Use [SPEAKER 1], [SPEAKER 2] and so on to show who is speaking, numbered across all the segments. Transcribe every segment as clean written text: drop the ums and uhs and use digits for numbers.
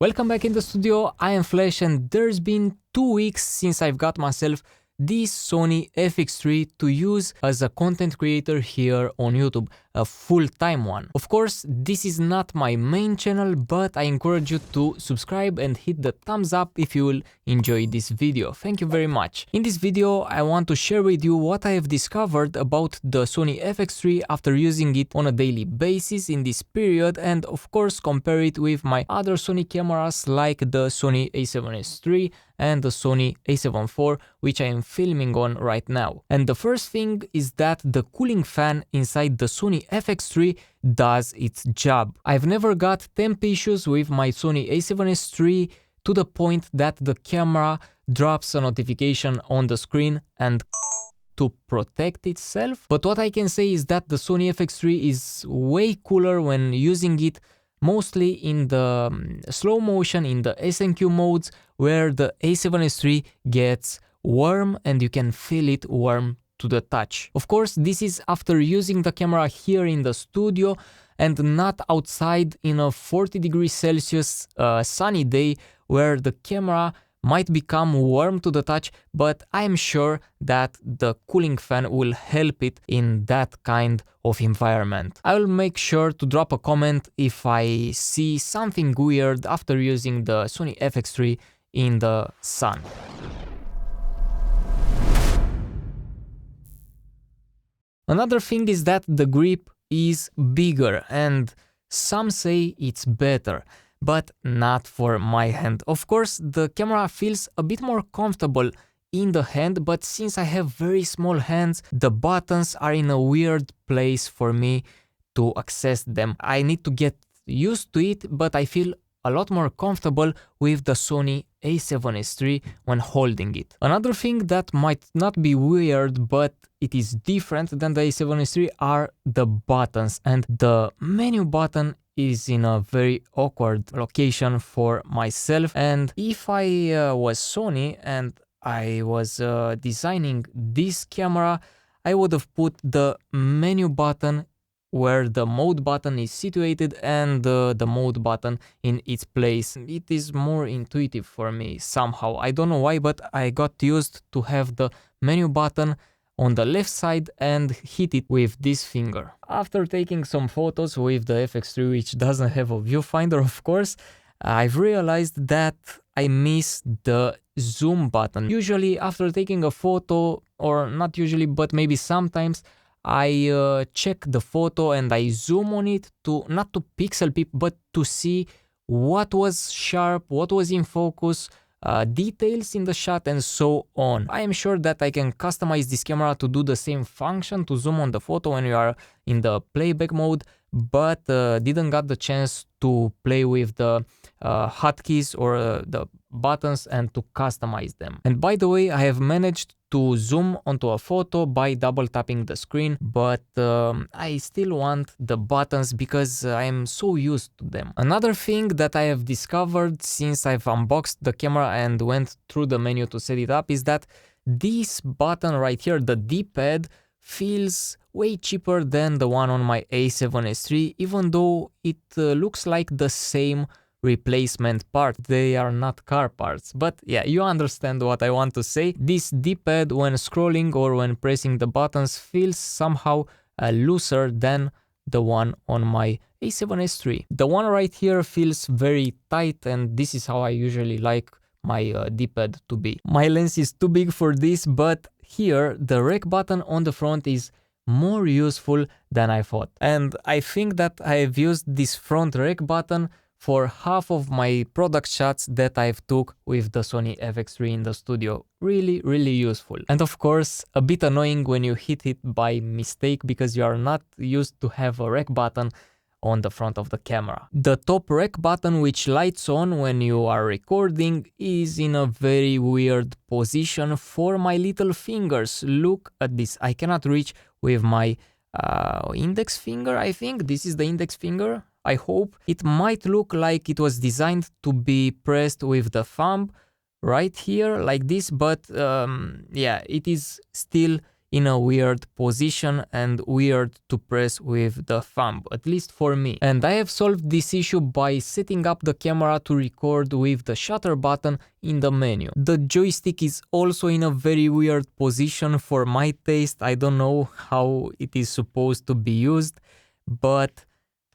[SPEAKER 1] Welcome back in the studio, I am Flash and there's been 2 weeks since I've got myself this Sony FX3 to use as a content creator here on YouTube, a full-time one. Of course, this is not my main channel, but I encourage you to subscribe and hit the thumbs up if you will enjoy this video. Thank you very much. In this video, I want to share with you what I have discovered about the Sony FX3 after using it on a daily basis in this period, and of course compare it with my other Sony cameras like the Sony A7S3 and the Sony A7IV, which I am filming on right now. And the first thing is that the cooling fan inside the Sony FX3 does its job. I've never got temp issues with my Sony A7S3 to the point that the camera drops a notification on the screen and to protect itself. But what I can say is that the Sony FX3 is way cooler when using it, mostly in the slow motion, in the SNQ modes, where the A7S3 gets warm and you can feel it warm to the touch. Of course, this is after using the camera here in the studio and not outside in a 40 degrees Celsius sunny day where the camera might become warm to the touch, but I am sure that the cooling fan will help it in that kind of environment. I will make sure to drop a comment if I see something weird after using the Sony FX3 in the sun. Another thing is that the grip is bigger and some say it's better, but not for my hand. Of course, the camera feels a bit more comfortable in the hand, but since I have very small hands, the buttons are in a weird place for me to access them. I need to get used to it, but I feel a lot more comfortable with the Sony A7S3 when holding it. Another thing that might not be weird, but it is different than the A7S3 are the buttons, and the menu button is in a very awkward location for myself. And if I was Sony and I was designing this camera, I would have put the menu button where the mode button is situated and the mode button in its place. It is more intuitive for me somehow. I don't know why, but I got used to have the menu button on the left side and hit it with this finger. After taking some photos with the FX3, which doesn't have a viewfinder of course, I've realized that I miss the zoom button. Usually after taking a photo, or not usually, but maybe sometimes, I check the photo and I zoom on it to not to pixel peep, but to see what was sharp, what was in focus, details in the shot and so on. I am sure that I can customize this camera to do the same function, to zoom on the photo when you are in the playback mode, but didn't got the chance to play with the hotkeys or the buttons and to customize them. And by the way, I have managed to zoom onto a photo by double tapping the screen, but I still want the buttons because I am so used to them. Another thing that I have discovered since I've unboxed the camera and went through the menu to set it up is that this button right here, the D-pad, feels way cheaper than the one on my A7S3, even though it looks like the same replacement part. They are not car parts, but yeah, you understand what I want to say. This D-pad when scrolling or when pressing the buttons feels somehow looser than the one on my A7S3. The one right here feels very tight, and this is how I usually like my D-pad to be. My lens is too big for this, but here the rec button on the front is more useful than I thought. And I think that I've used this front rec button for half of my product shots that I've took with the Sony FX3 in the studio. Really, really useful. And of course, a bit annoying when you hit it by mistake because you are not used to have a rec button on the front of the camera. The top rec button, which lights on when you are recording, is in a very weird position for my little fingers. Look at this. I cannot reach with my index finger, I think. This is the index finger. I hope. It might look like it was designed to be pressed with the thumb right here like this, but yeah, it is still in a weird position and weird to press with the thumb, at least for me. And I have solved this issue by setting up the camera to record with the shutter button in the menu. The joystick is also in a very weird position for my taste. I don't know how it is supposed to be used, but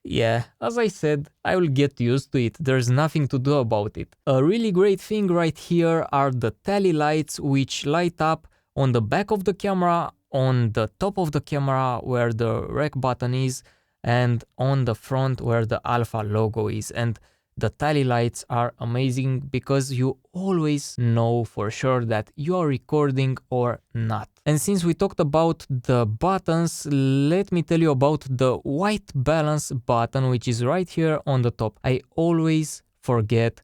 [SPEAKER 1] yeah, as I said, I will get used to it, there's nothing to do about it. A really great thing right here are the tally lights, which light up on the back of the camera, on the top of the camera where the rec button is, and on the front where the Alpha logo is. And the tally lights are amazing because you always know for sure that you are recording or not. And since we talked about the buttons, let me tell you about the white balance button, which is right here on the top. I always forget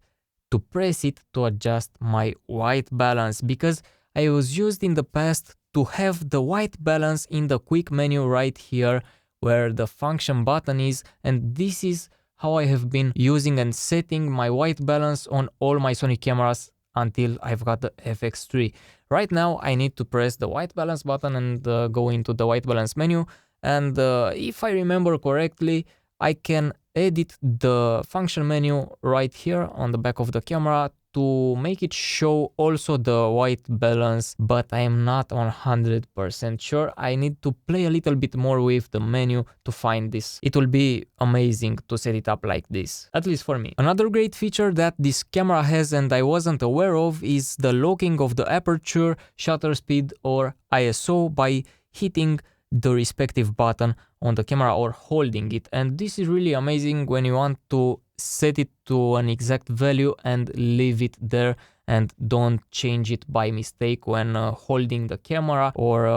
[SPEAKER 1] to press it to adjust my white balance because I was used in the past to have the white balance in the quick menu right here where the function button is, and this is how I have been using and setting my white balance on all my Sony cameras until I've got the FX3. Right now I need to press the white balance button and go into the white balance menu, and if I remember correctly, I can edit the function menu right here on the back of the camera to make it show also the white balance, but I am not 100% sure. I need to play a little bit more with the menu to find this. It will be amazing to set it up like this, at least for me. Another great feature that this camera has and I wasn't aware of is the locking of the aperture, shutter speed or ISO by hitting the respective button on the camera or holding it. And this is really amazing when you want to set it to an exact value and leave it there and don't change it by mistake when holding the camera, or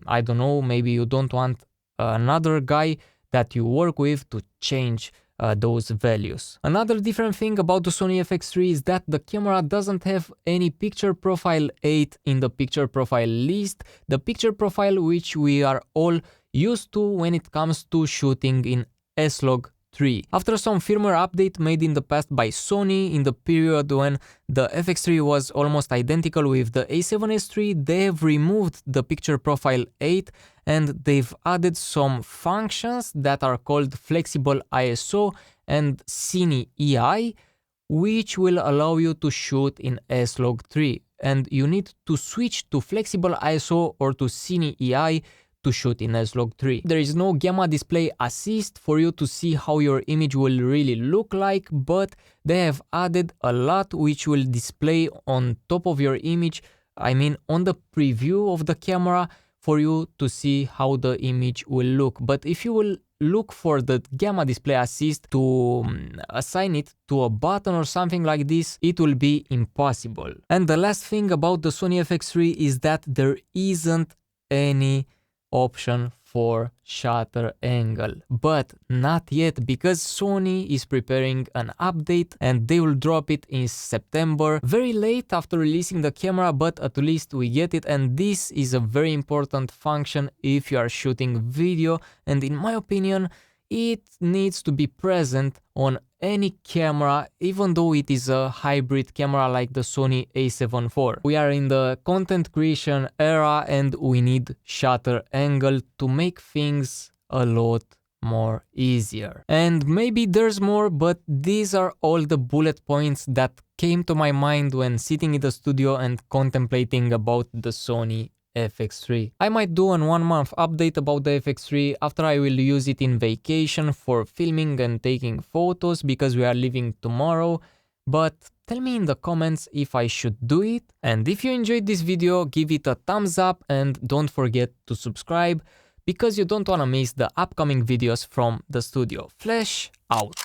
[SPEAKER 1] I don't know, maybe you don't want another guy that you work with to change those values. Another different thing about the Sony FX3 is that the camera doesn't have any picture profile 8 in the picture profile list, the picture profile which we are all used to when it comes to shooting in S-Log3. After some firmware update made in the past by Sony in the period when the FX3 was almost identical with the A7S3, they have removed the picture profile 8 and they've added some functions that are called flexible ISO and Cine EI, which will allow you to shoot in S-Log3. And you need to switch to flexible ISO or to Cine EI to shoot in S-Log3. There is no gamma display assist for you to see how your image will really look like, but they have added a lot which will display on top of your image, I mean on the preview of the camera, for you to see how the image will look. But if you will look for the gamma display assist to assign it to a button or something like this, it will be impossible. And the last thing about the Sony FX3 is that there isn't any option for shutter angle, but not yet, because Sony is preparing an update and they will drop it in September, very late after releasing the camera, but at least we get it. And this is a very important function if you are shooting video, and in my opinion it needs to be present on any camera, even though it is a hybrid camera like the Sony A7IV. We are in the content creation era and we need shutter angle to make things a lot more easier. And maybe there's more, but these are all the bullet points that came to my mind when sitting in the studio and contemplating about the Sony FX3. I might do an 1 month update about the FX3 after I will use it in vacation for filming and taking photos, because we are leaving tomorrow. But tell me in the comments if I should do it. And if you enjoyed this video, give it a thumbs up and don't forget to subscribe, because you don't want to miss the upcoming videos from the studio. Flash out.